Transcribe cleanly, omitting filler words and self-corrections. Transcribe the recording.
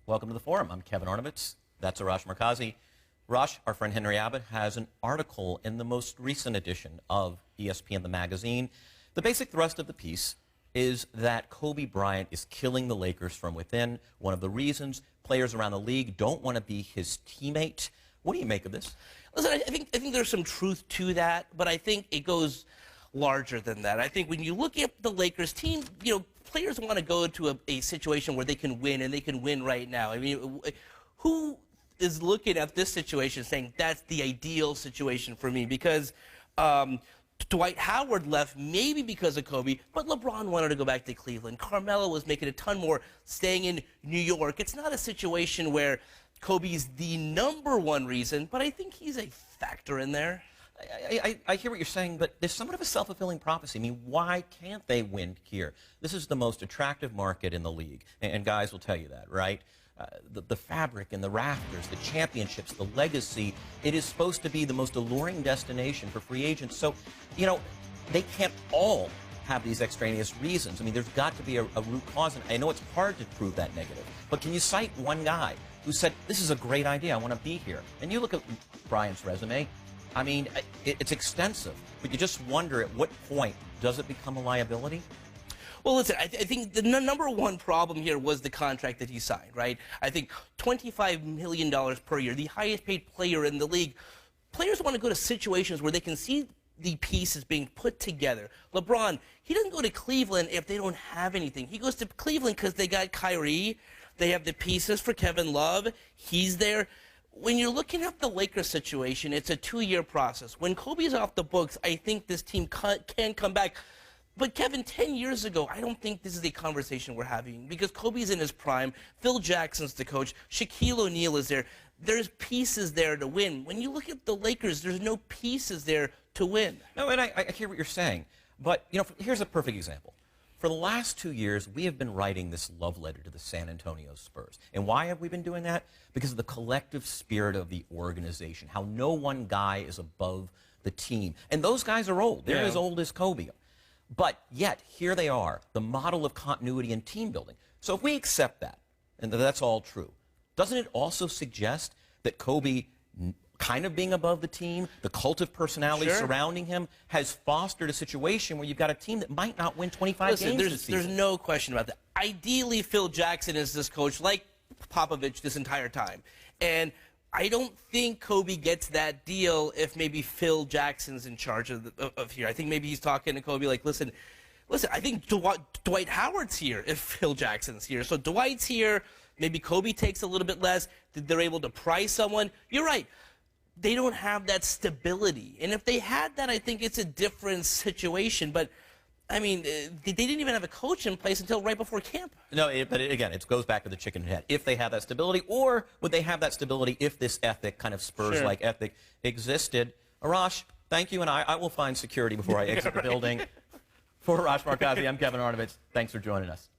Welcome to the forum. I'm Kevin Arnovitz. That's Arash Markazi. Arash, our friend Henry Abbott, has an article in the most recent edition of ESPN the magazine. The basic thrust of the piece is that Kobe Bryant is killing the Lakers from within. One of the reasons players around the league don't want to be his teammate. What do you make of this? Listen, I think there's some truth to that, but I think it goes larger than that. I think when you look at the Lakers team, players want to go to a situation where they can win, and they can win right now. I mean, who is looking at this situation saying that's the ideal situation for me? Because Dwight Howard left maybe because of Kobe, but LeBron wanted to go back to Cleveland. Carmelo was making a ton more staying in New York. It's not a situation where Kobe's the #1 reason, but I think he's a factor in there. I hear what you're saying, but there's somewhat of a self-fulfilling prophecy. I mean, why can't they win here? This is the most attractive market in the league, and guys will tell you that, right? The fabric and the rafters, the championships, the legacy, it is supposed to be the most alluring destination for free agents. So, they can't all have these extraneous reasons. I mean, there's got to be a root cause, and I know it's hard to prove that negative, but can you cite one guy who said, this is a great idea, I want to be here? And you look at Bryant's resume, I mean, it's extensive, but you just wonder at what point does it become a liability? Well, listen, I think the #1 problem here was the contract that he signed, right? I think $25 million per year, the highest paid player in the league. Players want to go to situations where they can see the pieces being put together. LeBron, he doesn't go to Cleveland if they don't have anything. He goes to Cleveland because they got Kyrie. They have the pieces for Kevin Love. He's there. When you're looking at the Lakers situation, it's a 2-year process. When Kobe's off the books, I think this team can come back. But Kevin, 10 years ago, I don't think this is a conversation we're having because Kobe's in his prime. Phil Jackson's the coach. Shaquille O'Neal is there. There's pieces there to win. When you look at the Lakers, there's no pieces there to win. No, and I hear what you're saying. But, here's a perfect example. For the last 2 years, we have been writing this love letter to the San Antonio Spurs. And why have we been doing that? Because of the collective spirit of the organization, how no one guy is above the team. And those guys are old. They're as old as Kobe. But yet, here they are, the model of continuity and team building. So if we accept that, and that's all true, doesn't it also suggest that Kobe, kind of being above the team, the cult of personality surrounding him, has fostered a situation where you've got a team that might not win 25 games this season? There's no question about that. Ideally, Phil Jackson is this coach, like Popovich, this entire time. And I don't think Kobe gets that deal if maybe Phil Jackson's in charge of here. I think maybe he's talking to Kobe like, listen, I think Dwight Howard's here if Phil Jackson's here. So Dwight's here. Maybe Kobe takes a little bit less. They're able to price someone. You're right. They don't have that stability. And if they had that, I think it's a different situation. But, I mean, they didn't even have a coach in place until right before camp. No, but again, it goes back to the chicken head. If they have that stability, or would they have that stability if this ethic, kind of Spurs-like ethic, existed? Arash, thank you, and I will find security before I exit the building. For Arash Markazi, I'm Kevin Arnovitz. Thanks for joining us.